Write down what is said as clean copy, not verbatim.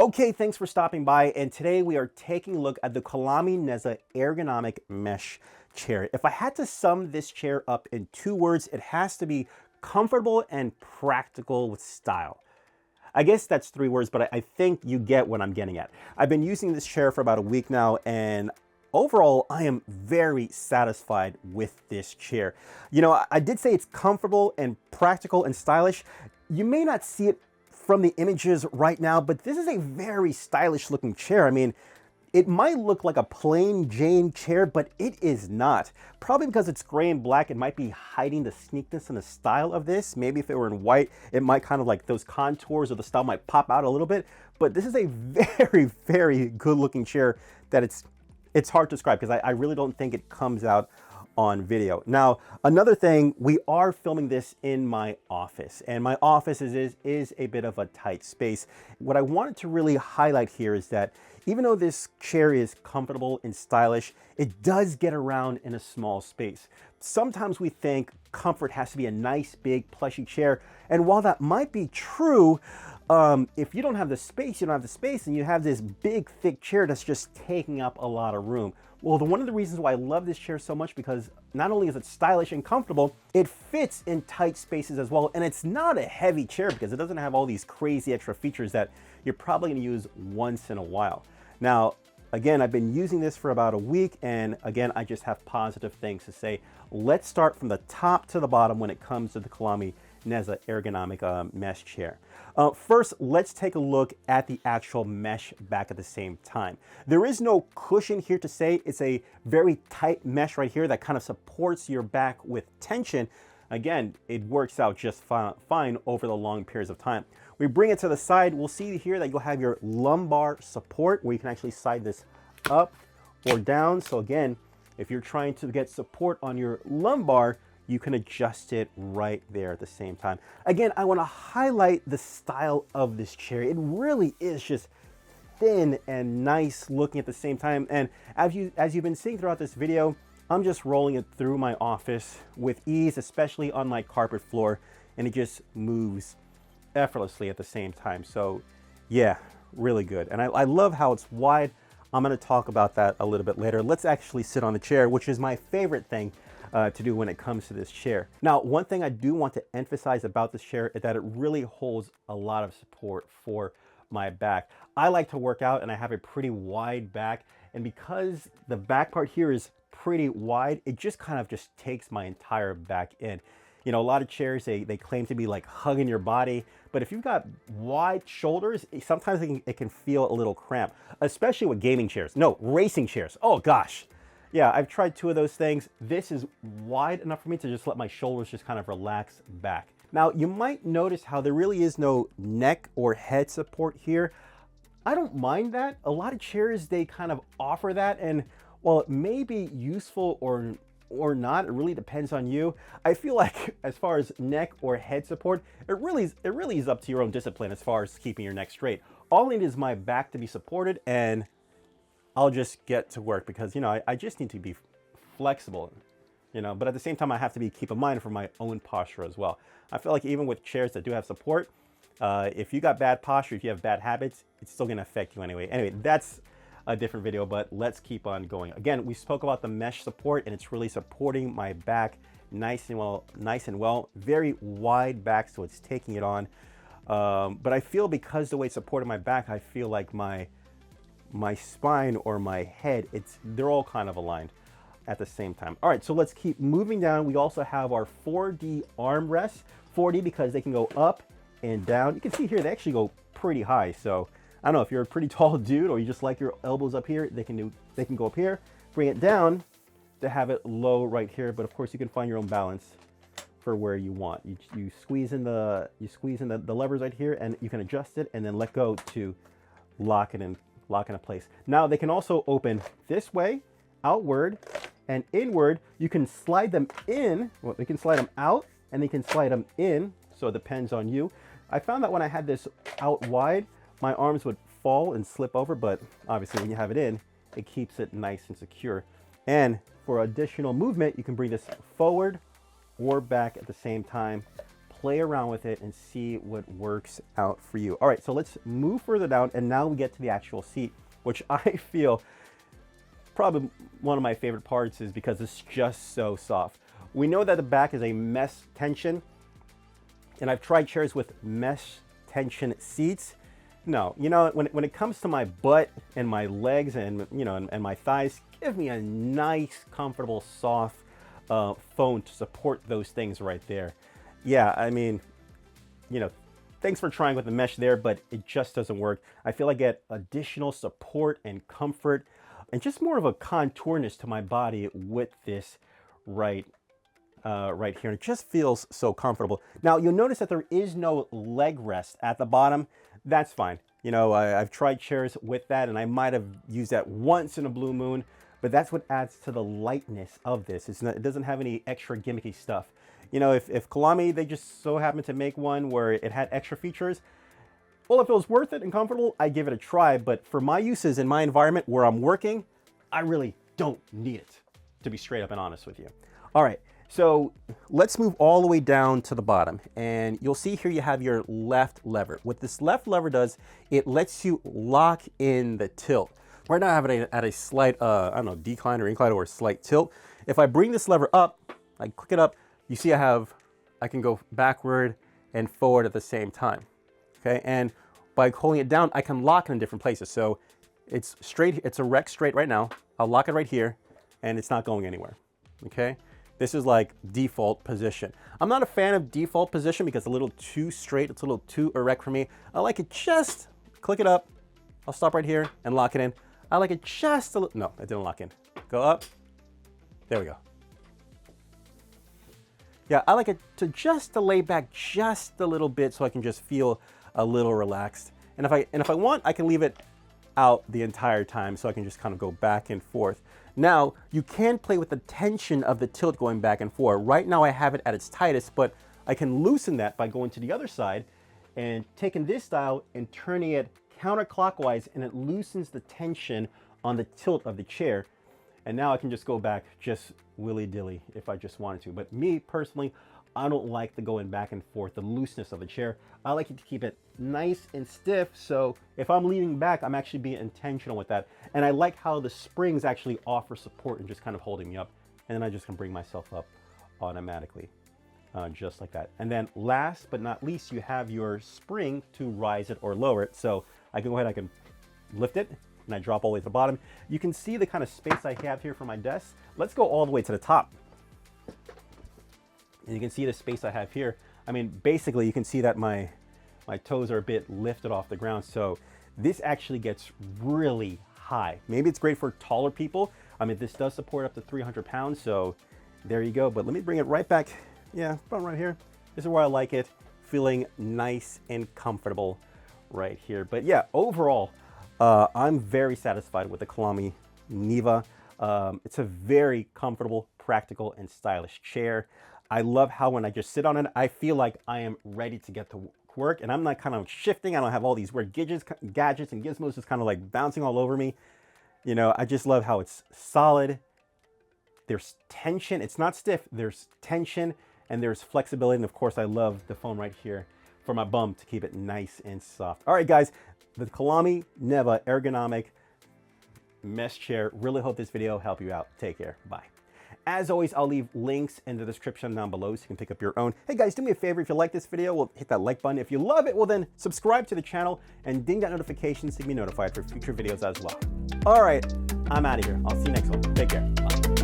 Okay, thanks for stopping by, and today we are taking a look at the Colamy Neva ergonomic mesh chair. If I had to sum this chair up in 2 words, it has to be comfortable and practical with style. I guess that's 3 words, but I think you get what I'm getting at. I've been using this chair for about a week now, and overall, I am very satisfied with this chair. You know, I did say it's comfortable and practical and stylish. You may not see it from the images right now, but this is a very stylish looking chair. I mean, it might look like a plain Jane chair, but it is not. Probably because it's gray and black, it might be hiding the sleekness and the style of this. Maybe if it were in white, it might kind of like those contours of the style might pop out a little bit. But this is a very, very good looking chair that it's hard to describe because I really don't think it comes out on video. Now, another thing, we are filming this in my office, and my office is a bit of a tight space. What I wanted to really highlight here is that even though this chair is comfortable and stylish, it does get around in a small space. Sometimes we think comfort has to be a nice, big, plushy chair, and while that might be true, if you don't have the space, you don't have the space, and you have this big, thick chair that's just taking up a lot of room. Well, one of the reasons why I love this chair so much, because not only is it stylish and comfortable, it fits in tight spaces as well. And it's not a heavy chair because it doesn't have all these crazy extra features that you're probably gonna use once in a while. Now, again, I've been using this for about a week, and again, I just have positive things to say. Let's start from the top to the bottom when it comes to the Colamy Neva ergonomic mesh chair. First, let's take a look at the actual mesh back at the same time. There is no cushion here to say. It's a very tight mesh right here that kind of supports your back with tension. Again, it works out just fine over the long periods of time. We bring it to the side. We'll see here that you'll have your lumbar support where you can actually slide this up or down. So again, if you're trying to get support on your lumbar, you can adjust it right there at the same time. Again, I want to highlight the style of this chair. It really is just thin and nice looking at the same time. And as you've been seeing throughout this video, I'm just rolling it through my office with ease, especially on my carpet floor, and it just moves effortlessly at the same time. So yeah, really good. And I love how it's wide. I'm going to talk about that a little bit later. Let's actually sit on the chair, which is my favorite thing to do when it comes to this chair. Now, one thing I do want to emphasize about this chair is that it really holds a lot of support for my back. I like to work out and I have a pretty wide back, and because the back part here is pretty wide, it just kind of just takes my entire back in. You know, a lot of chairs, they claim to be like hugging your body, but if you've got wide shoulders, sometimes it can feel a little cramped, especially with gaming chairs. No, racing chairs. Oh gosh. Yeah, I've tried 2 of those things. This is wide enough for me to just let my shoulders just kind of relax back. Now, you might notice how there really is no neck or head support here. I don't mind that. A lot of chairs, they kind of offer that, and while it may be useful or not, it really depends on you. I feel like as far as neck or head support, it really is up to your own discipline as far as keeping your neck straight. All I need is my back to be supported, and I'll just get to work because, you know, I just need to be flexible, you know, but at the same time, I have to keep in mind for my own posture as well. I feel like even with chairs that do have support, if you got bad posture, if you have bad habits, it's still gonna affect you anyway. Anyway, that's a different video, but let's keep on going. Again, we spoke about the mesh support, and it's really supporting my back nice and well, very wide back, so it's taking it on. But I feel because the way it supported my back, I feel like my spine or my head, they're all kind of aligned at the same time. All right, so let's keep moving down. We also have our 4D armrests. 4D because they can go up and down. You can see here, they actually go pretty high. So I don't know if you're a pretty tall dude or you just like your elbows up here, they can go up here, bring it down to have it low right here. But of course you can find your own balance for where you want. You squeeze in the levers right here, and you can adjust it and then let go to lock it in place. Now they can also open this way, outward and inward. You can slide them in. Well, they can slide them out and they can slide them in. So it depends on you. I found that when I had this out wide, my arms would fall and slip over, but obviously when you have it in, it keeps it nice and secure. And for additional movement, you can bring this forward or back at the same time, play around with it and see what works out for you. All right, so let's move further down, and now we get to the actual seat, which I feel probably one of my favorite parts is because it's just so soft. We know that the back is a mesh tension, and I've tried chairs with mesh tension seats. No, you know, when it comes to my butt and my legs and, you know, and my thighs, give me a nice, comfortable, soft foam to support those things right there. Yeah, I mean, you know, thanks for trying with the mesh there, but it just doesn't work. I feel I get additional support and comfort and just more of a contourness to my body with this right here. And it just feels so comfortable. Now, you'll notice that there is no leg rest at the bottom. That's fine. You know, I've tried chairs with that, and I might have used that once in a blue moon, but that's what adds to the lightness of this. It doesn't have any extra gimmicky stuff. You know, if Colamy, they just so happen to make one where it had extra features, well, if it was worth it and comfortable, I'd give it a try. But for my uses in my environment where I'm working, I really don't need it, to be straight up and honest with you. All right, so let's move all the way down to the bottom. And you'll see here you have your left lever. What this left lever does, it lets you lock in the tilt. Right now I have it at a slight, I don't know, decline or incline or slight tilt. If I bring this lever up, I click it up, you see I can go backward and forward at the same time. Okay, and by holding it down, I can lock it in different places. So it's straight, it's erect straight right now. I'll lock it right here and it's not going anywhere. Okay, this is like default position. I'm not a fan of default position because it's a little too straight, it's a little too erect for me. I like it just, click it up, I'll stop right here and lock it in. I like it just a little, no, it didn't lock in. Go up, there we go. Yeah, I like it to lay back just a little bit so I can just feel a little relaxed. And if I want, I can leave it out the entire time so I can just kind of go back and forth. Now, you can play with the tension of the tilt going back and forth. Right now I have it at its tightest, but I can loosen that by going to the other side and taking this dial and turning it counterclockwise, and it loosens the tension on the tilt of the chair. And now I can just go back just willy-dilly if I just wanted to. But me personally, I don't like the going back and forth, the looseness of the chair. I like it to keep it nice and stiff, so if I'm leaning back, I'm actually being intentional with that. And I like how the springs actually offer support and just kind of holding me up. And then I just can bring myself up automatically, just like that. And then last but not least, you have your spring to rise it or lower it. So I can go ahead, I can lift it, and I drop all the way to the bottom. You can see the kind of space I have here for my desk. Let's go all the way to the top. And you can see the space I have here. I mean, basically you can see that my toes are a bit lifted off the ground. So this actually gets really high. Maybe it's great for taller people. I mean, this does support up to 300 pounds. So there you go. But let me bring it right back. Yeah, about right here. This is where I like it. Feeling nice and comfortable right here. But yeah, overall, I'm very satisfied with the Colamy Neva. It's a very comfortable, practical, and stylish chair. I love how when I just sit on it, I feel like I am ready to get to work, and I'm not kind of shifting. I don't have all these weird gadgets and gizmos just kind of like bouncing all over me. You know, I just love how it's solid. There's tension. It's not stiff. There's tension and there's flexibility. And of course, I love the foam right here for my bum to keep it nice and soft. All right, guys, the Colamy Neva ergonomic mesh chair. Really hope this video helped you out. Take care. Bye. As always, I'll leave links in the description down below so you can pick up your own. Hey guys, do me a favor. If you like this video, well, hit that like button. If you love it, well then subscribe to the channel and ding that notification so you can be notified for future videos as well. All right, I'm out of here. I'll see you next one. Take care. Bye.